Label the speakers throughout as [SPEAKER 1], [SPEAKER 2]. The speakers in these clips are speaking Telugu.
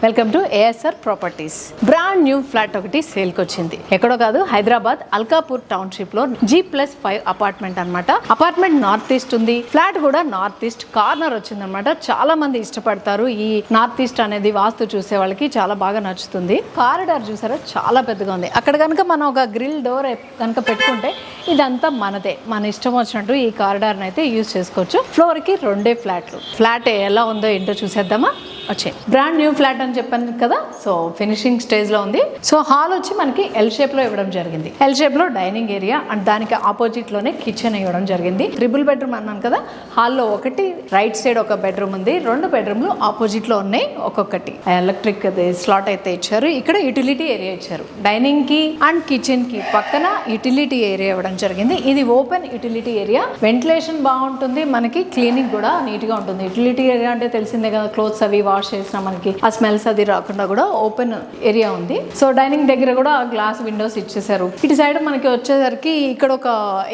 [SPEAKER 1] Welcome to ASR properties. Brand new flat ఒకటి సేల్కి వచ్చింది. ఎక్కడో కాదు, హైదరాబాద్ అల్కాపూర్ టౌన్షిప్ లో G+5 అపార్ట్మెంట్ అన్నమాట. అపార్ట్మెంట్ నార్త్ ఈస్ట్ ఉంది. ఫ్లాట్ కూడా నార్త్ ఈస్ట్ కార్నర్ వచ్చింది అనమాట. చాలా మంది ఇష్టపడతారు. ఈ నార్త్ ఈస్ట్ అనేది వాస్తు చూసే వాళ్ళకి చాలా బాగా నచ్చుతుంది. కారిడార్ చూసారా, చాలా పెద్దగా ఉంది. అక్కడ కనుక మనం ఒక గ్రిల్ డోర్ కనుక పెట్టుకుంటే ఇదంతా మనదే. మన ఇష్టం వచ్చినట్టు ఈ కారిడార్ని అయితే యూజ్ చేసుకోవచ్చు. ఫ్లోర్ కి 2 ఫ్లాట్లు. ఫ్లాట్ ఎలా ఉందో ఏంటో చూసేద్దామా? వచ్చే బ్రాండ్ న్యూ ఫ్లాట్ అని చెప్పాను కదా, సో ఫినిషింగ్ స్టేజ్ లో ఉంది. సో హాల్ వచ్చి మనకి ఎల్ షేప్ లో ఇవ్వడం జరిగింది. ఎల్ షేప్ లో డైనింగ్ ఏరియా అండ్ దానికి ఆపోజిట్ లోనే కిచెన్ ఇవ్వడం జరిగింది. ట్రిపుల్ బెడ్రూమ్ అన్నాను కదా, హాల్లో ఒకటి, రైట్ సైడ్ ఒక బెడ్రూమ్ ఉంది. 2 బెడ్రూమ్లు ఆపోజిట్ లో ఉన్నాయి. ఒక్కొక్కటి ఎలక్ట్రిక్ స్లాట్ అయితే ఇచ్చారు. ఇక్కడ యూటిలిటీ ఏరియా ఇచ్చారు. డైనింగ్ కి అండ్ కిచెన్ కి పక్కన యూటిలిటీ ఏరియా ఇవ్వడం జరిగింది. ఇది ఓపెన్ యూటిలిటీ ఏరియా. వెంటిలేషన్ బాగుంటుంది, మనకి క్లీనింగ్ కూడా నీట్ గా ఉంటుంది. యూటిలిటీ ఏరియా అంటే తెలిసిందే కదా, క్లోత్స్ అవి వాష్ చేసినా మనకి ఆ స్మెల్స్ అది రాకుండా కూడా ఓపెన్ ఏరియా ఉంది. సో డైనింగ్ దగ్గర కూడా గ్లాస్ విండోస్ ఇచ్చేసారు. ఇటు సైడ్ మనకి వచ్చేసరికి ఇక్కడ ఒక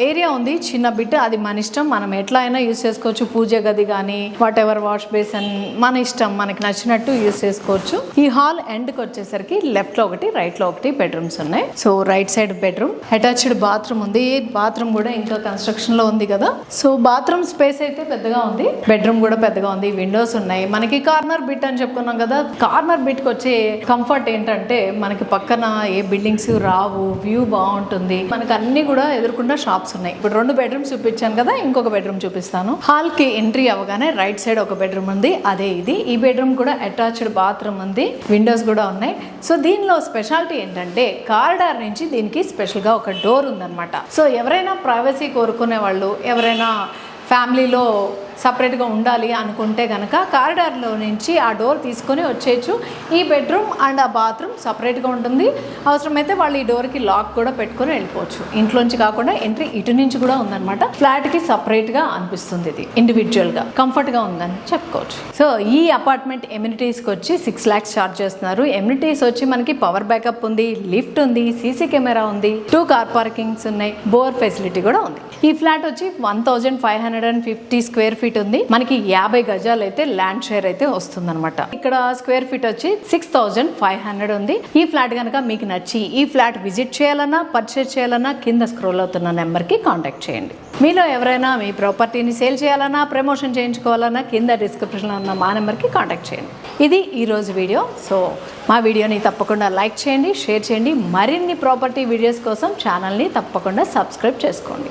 [SPEAKER 1] ఏరియా ఉంది, చిన్న బిట్. అది మన ఇష్టం, మనం ఎట్లా అయినా యూజ్ చేసుకోవచ్చు. పూజ గది కానీ వాట్ ఎవర్, వాష్ బేసిన్ మన ఇష్టం, మనకి నచ్చినట్టు యూజ్ చేసుకోవచ్చు. ఈ హాల్ ఎండ్ కి వచ్చేసరికి లెఫ్ట్ లో ఒకటి, రైట్ లో ఒకటి బెడ్రూమ్స్ ఉన్నాయి. So right side bedroom, attached bathroom ఉంది. బాత్రూమ్ కూడా ఇంకా కన్స్ట్రక్షన్ లో ఉంది కదా. సో బాత్రూమ్ స్పేస్ అయితే పెద్దగా ఉంది. బెడ్రూమ్ కూడా పెద్దగా ఉంది. విండోస్ ఉన్నాయి. మనకి కార్నర్ బిట్ అని చెప్పుకున్నాం కదా. కార్నర్ బిట్ కి వచ్చే కంఫర్ట్ ఏంటంటే మనకి పక్కన ఏ బిల్డింగ్స్ రావు, వ్యూ బాగుంటుంది. మనకి అన్ని కూడా ఎదుర్కొన్న షాప్స్ ఉన్నాయి. ఇప్పుడు 2 బెడ్రూమ్స్ చూపించాను కదా, ఇంకొక బెడ్రూమ్ చూపిస్తాను. హాల్ కి ఎంట్రీ అవ్వగానే రైట్ సైడ్ ఒక బెడ్రూమ్ ఉంది, అదే ఇది. ఈ బెడ్రూమ్ కూడా అటాచ్డ్ బాత్రూమ్ ఉంది, విండోస్ కూడా ఉన్నాయి. సో దీనిలో స్పెషాలిటీ ఏంటంటే కారిడార్ నుంచి దీనికి స్పెషల్ గా ఒక డోర్ ఉందన్నమాట. సో ఎవరైనా ప్రైవసీ కోరుకునే వాళ్ళు, ఎవరైనా ఫ్యామిలీలో సపరేట్గా ఉండాలి అనుకుంటే కనుక కారిడార్లో నుంచి ఆ డోర్ తీసుకొని వచ్చేయచ్చు. ఈ బెడ్రూమ్ అండ్ ఆ బాత్రూమ్ సపరేట్గా ఉంటుంది. అవసరమైతే వాళ్ళు ఈ డోర్కి లాక్ కూడా పెట్టుకొని వెళ్ళిపోవచ్చు. ఇంట్లోంచి కాకుండా ఎంట్రీ ఇటు నుంచి కూడా ఉందన్నమాట. ఫ్లాట్కి సపరేట్గా అనిపిస్తుంది. ఇది ఇండివిజువల్గా కంఫర్ట్గా ఉందని చెప్పుకోవచ్చు. సో ఈ అపార్ట్మెంట్ ఎమ్యూనిటీస్కి వచ్చి 6 lakhs ఛార్జ్ చేస్తున్నారు. ఎమ్యూనిటీస్ వచ్చి మనకి పవర్ బ్యాకప్ ఉంది, లిఫ్ట్ ఉంది, సీసీ కెమెరా ఉంది, 2 కార్ పార్కింగ్స్ ఉన్నాయి, బోర్ ఫెసిలిటీ కూడా ఉంది. ఈ ఫ్లాట్ వచ్చి 1550 స్క్వేర్ ఫీట్ ఉంది. మనకి 50 గజాలు అయితే ల్యాండ్ షేర్ అయితే వస్తుంది అనమాట. ఇక్కడ స్క్వేర్ ఫీట్ వచ్చి 6500 ఉంది. ఈ ఫ్లాట్ కనుక మీకు నచ్చి ఈ ఫ్లాట్ విజిట్ చేయాలన్నా, పర్చేస్ చేయాలన్నా కింద స్క్రోల్ అవుతున్న నెంబర్ కి కాంటాక్ట్ చేయండి. మీలో ఎవరైనా మీ ప్రాపర్టీని సేల్ చేయాలన్నా, ప్రమోషన్ చేయించుకోవాలన్నా కింద డిస్క్రిప్షన్లో ఉన్న మా నెంబర్కి కాంటాక్ట్ చేయండి. ఇది ఈరోజు వీడియో. సో మా వీడియోని తప్పకుండా లైక్ చేయండి, షేర్ చేయండి. మరిన్ని ప్రాపర్టీ వీడియోస్ కోసం ఛానల్ని తప్పకుండా సబ్స్క్రైబ్ చేసుకోండి.